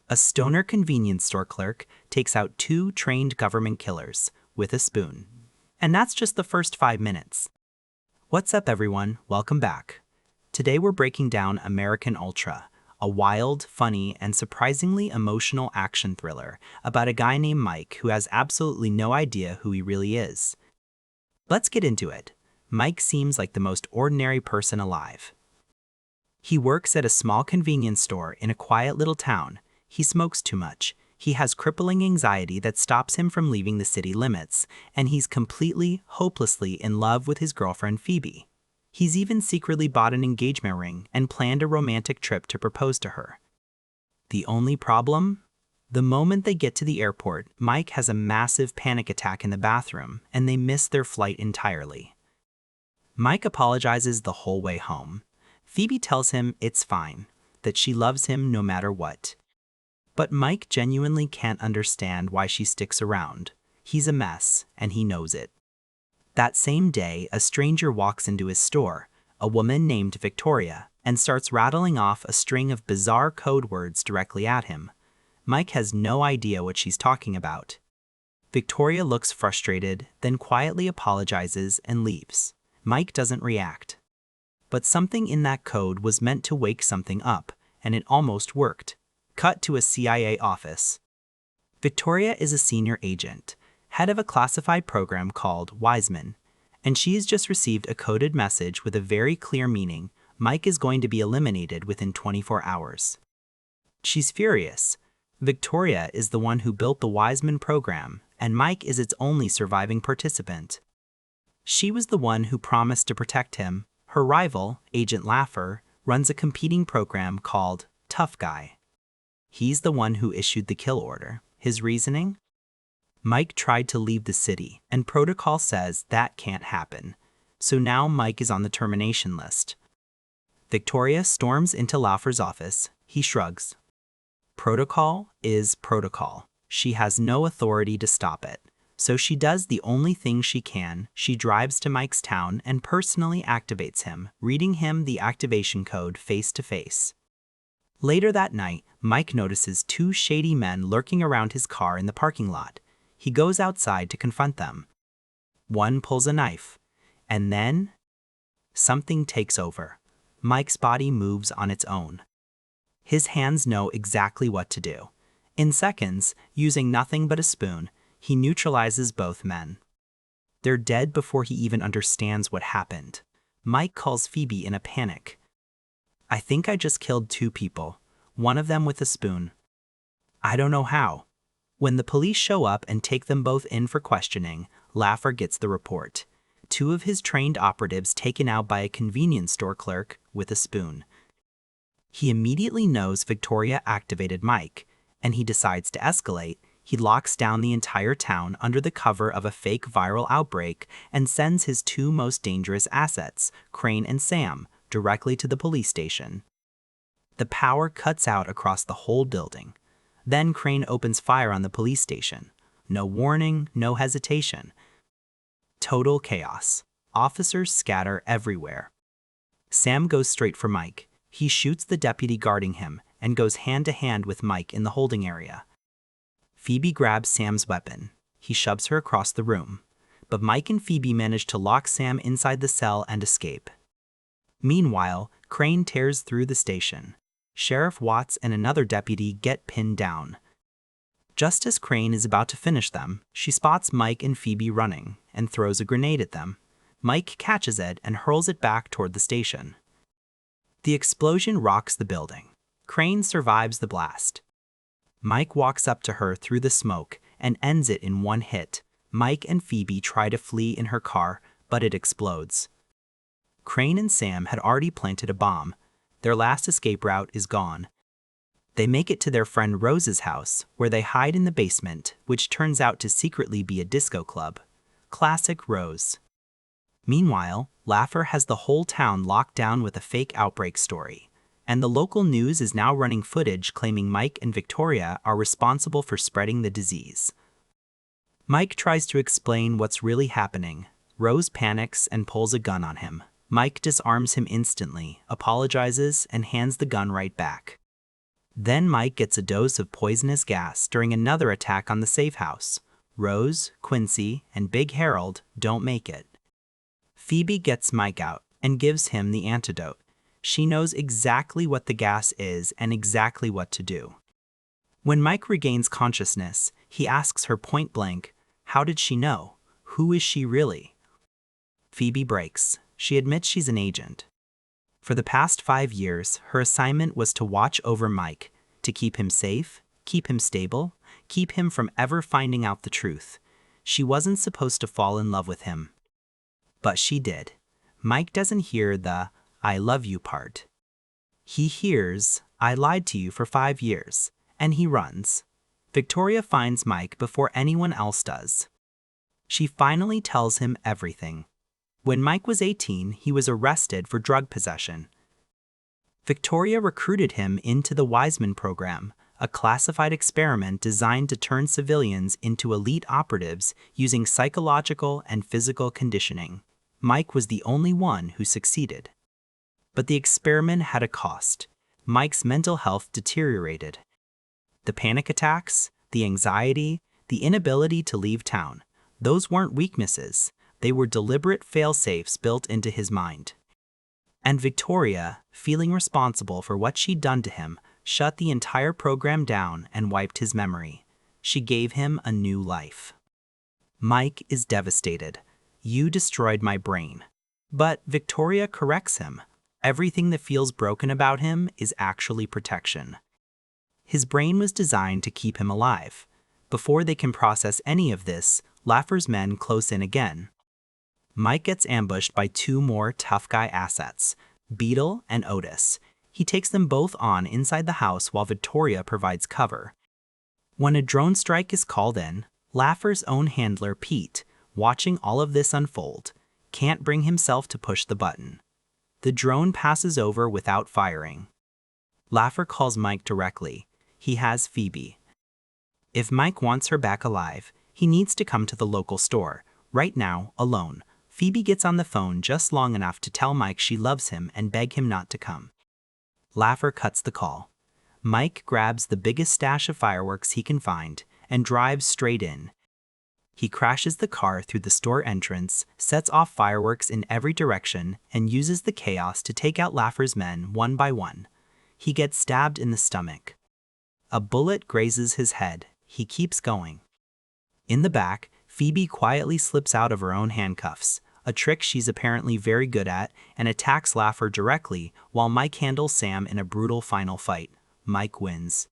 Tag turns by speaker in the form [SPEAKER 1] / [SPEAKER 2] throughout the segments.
[SPEAKER 1] A stoner convenience store clerk takes out two trained government killers with a spoon. And that's just the first 5 minutes. What's up, everyone? Welcome back. Today we're breaking down American Ultra, a wild, funny, and surprisingly emotional action thriller about a guy named Mike who has absolutely no idea who he really is. Let's get into it. Mike seems like the most ordinary person alive. He works at a small convenience store in a quiet little town. He smokes too much. He has crippling anxiety that stops him from leaving the city limits, and he's completely, hopelessly in love with his girlfriend Phoebe. He's even secretly bought an engagement ring and planned a romantic trip to propose to her. The only problem? The moment they get to the airport, Mike has a massive panic attack in the bathroom, and they miss their flight entirely. Mike apologizes the whole way home. Phoebe tells him it's fine, that she loves him no matter what. But Mike genuinely can't understand why she sticks around. He's a mess, and he knows it. That same day, a stranger walks into his store, a woman named Victoria, and starts rattling off a string of bizarre code words directly at him. Mike has no idea what she's talking about. Victoria looks frustrated, then quietly apologizes and leaves. Mike doesn't react. But something in that code was meant to wake something up, and it almost worked. Cut to a CIA office. Victoria is a senior agent, head of a classified program called Wiseman, and she's just received a coded message with a very clear meaning: Mike is going to be eliminated within 24 hours. She's furious. Victoria is the one who built the Wiseman program, and Mike is its only surviving participant. She was the one who promised to protect him. Her rival, Agent Laffer, runs a competing program called Tough Guy. He's the one who issued the kill order. His reasoning? Mike tried to leave the city, and protocol says that can't happen. So now Mike is on the termination list. Victoria storms into Laffer's office. He shrugs. Protocol is protocol. She has no authority to stop it. So she does the only thing she can. She drives to Mike's town and personally activates him, reading him the activation code face to face. Later that night, Mike notices two shady men lurking around his car in the parking lot. He goes outside to confront them. One pulls a knife, and then something takes over. Mike's body moves on its own. His hands know exactly what to do. In seconds, using nothing but a spoon, he neutralizes both men. They're dead before he even understands what happened. Mike calls Phoebe in a panic. I think I just killed two people, one of them with a spoon. I don't know how. When the police show up and take them both in for questioning, Laffer gets the report. Two of his trained operatives taken out by a convenience store clerk with a spoon. He immediately knows Victoria activated Mike, and he decides to escalate. He locks down the entire town under the cover of a fake viral outbreak and sends his two most dangerous assets, Crane and Sam, directly to the police station. The power cuts out across the whole building. Then Crane opens fire on the police station. No warning, no hesitation. Total chaos. Officers scatter everywhere. Sam goes straight for Mike. He shoots the deputy guarding him and goes hand to hand with Mike in the holding area. Phoebe grabs Sam's weapon. He shoves her across the room. But Mike and Phoebe manage to lock Sam inside the cell and escape. Meanwhile, Crane tears through the station. Sheriff Watts and another deputy get pinned down. Just as Crane is about to finish them, she spots Mike and Phoebe running and throws a grenade at them. Mike catches it and hurls it back toward the station. The explosion rocks the building. Crane survives the blast. Mike walks up to her through the smoke and ends it in one hit. Mike and Phoebe try to flee in her car, but it explodes. Crane and Sam had already planted a bomb. Their last escape route is gone. They make it to their friend Rose's house, where they hide in the basement, which turns out to secretly be a disco club. Classic Rose. Meanwhile, Laffer has the whole town locked down with a fake outbreak story, and the local news is now running footage claiming Mike and Victoria are responsible for spreading the disease. Mike tries to explain what's really happening. Rose panics and pulls a gun on him. Mike disarms him instantly, apologizes, and hands the gun right back. Then Mike gets a dose of poisonous gas during another attack on the safe house. Rose, Quincy, and Big Harold don't make it. Phoebe gets Mike out and gives him the antidote. She knows exactly what the gas is and exactly what to do. When Mike regains consciousness, he asks her point blank, "How did she know? Who is she really?" Phoebe breaks. She admits she's an agent. For the past 5 years, her assignment was to watch over Mike, to keep him safe, keep him stable, keep him from ever finding out the truth. She wasn't supposed to fall in love with him. But she did. Mike doesn't hear the "I love you" part. He hears, "I lied to you for 5 years," and he runs. Victoria finds Mike before anyone else does. She finally tells him everything. When Mike was 18, he was arrested for drug possession. Victoria recruited him into the Wiseman program, a classified experiment designed to turn civilians into elite operatives using psychological and physical conditioning. Mike was the only one who succeeded. But the experiment had a cost. Mike's mental health deteriorated. The panic attacks, the anxiety, the inability to leave town, those weren't weaknesses. They were deliberate fail-safes built into his mind. And Victoria, feeling responsible for what she'd done to him, shut the entire program down and wiped his memory. She gave him a new life. Mike is devastated. "You destroyed my brain." But Victoria corrects him. Everything that feels broken about him is actually protection. His brain was designed to keep him alive. Before they can process any of this, Laffer's men close in again. Mike gets ambushed by 2 more tough guy assets, Beetle and Otis. He takes them both on inside the house while Victoria provides cover. When a drone strike is called in, Laffer's own handler, Pete, watching all of this unfold, can't bring himself to push the button. The drone passes over without firing. Laffer calls Mike directly. He has Phoebe. If Mike wants her back alive, he needs to come to the local store, right now, alone. Phoebe gets on the phone just long enough to tell Mike she loves him and beg him not to come. Laffer cuts the call. Mike grabs the biggest stash of fireworks he can find and drives straight in. He crashes the car through the store entrance, sets off fireworks in every direction, and uses the chaos to take out Laffer's men one by one. He gets stabbed in the stomach. A bullet grazes his head. He keeps going. In the back, Phoebe quietly slips out of her own handcuffs, a trick she's apparently very good at, and attacks Laffer directly while Mike handles Sam in a brutal final fight. Mike wins.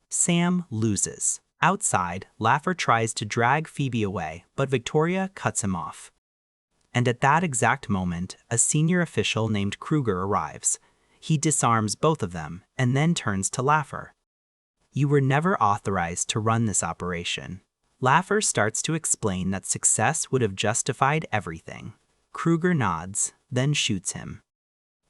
[SPEAKER 1] Sam loses. Outside, Laffer tries to drag Phoebe away, but Victoria cuts him off. And at that exact moment, a senior official named Kruger arrives. He disarms both of them and then turns to Laffer. "You were never authorized to run this operation." Laffer starts to explain that success would have justified everything. Kruger nods, then shoots him.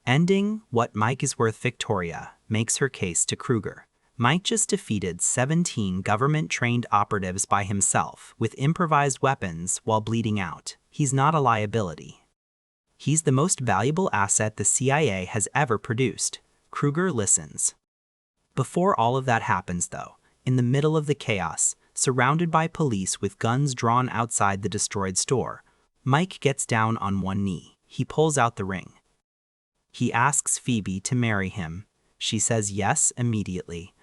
[SPEAKER 1] Ending "What Mike is worth," Victoria makes her case to Kruger. Mike just defeated 17 government-trained operatives by himself with improvised weapons while bleeding out. He's not a liability. He's the most valuable asset the CIA has ever produced. Kruger listens. Before all of that happens, though, in the middle of the chaos, surrounded by police with guns drawn outside the destroyed store, Mike gets down on one knee. He pulls out the ring. He asks Phoebe to marry him. She says yes immediately.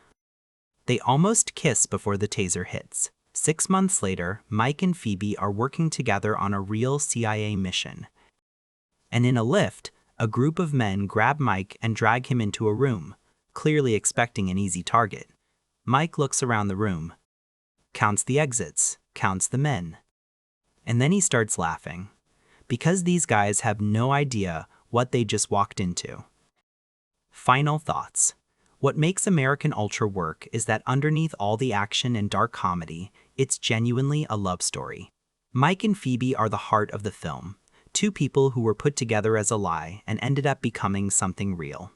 [SPEAKER 1] They almost kiss before the taser hits. 6 months later, Mike and Phoebe are working together on a real CIA mission. And in a lift, a group of men grab Mike and drag him into a room, clearly expecting an easy target. Mike looks around the room, counts the exits, counts the men. And then he starts laughing, because these guys have no idea what they just walked into. Final thoughts. What makes American Ultra work is that underneath all the action and dark comedy, it's genuinely a love story. Mike and Phoebe are the heart of the film, 2 people who were put together as a lie and ended up becoming something real.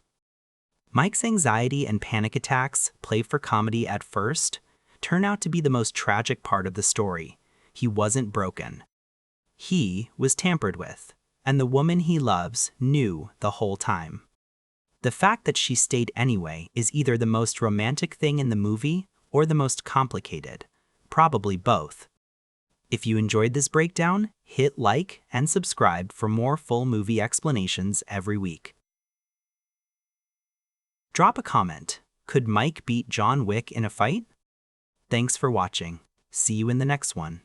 [SPEAKER 1] Mike's anxiety and panic attacks, played for comedy at first, turn out to be the most tragic part of the story. He wasn't broken. He was tampered with, and the woman he loves knew the whole time. The fact that she stayed anyway is either the most romantic thing in the movie or the most complicated. Probably both. If you enjoyed this breakdown, hit like and subscribe for more full movie explanations every week. Drop a comment. Could Mike beat John Wick in a fight? Thanks for watching. See you in the next one.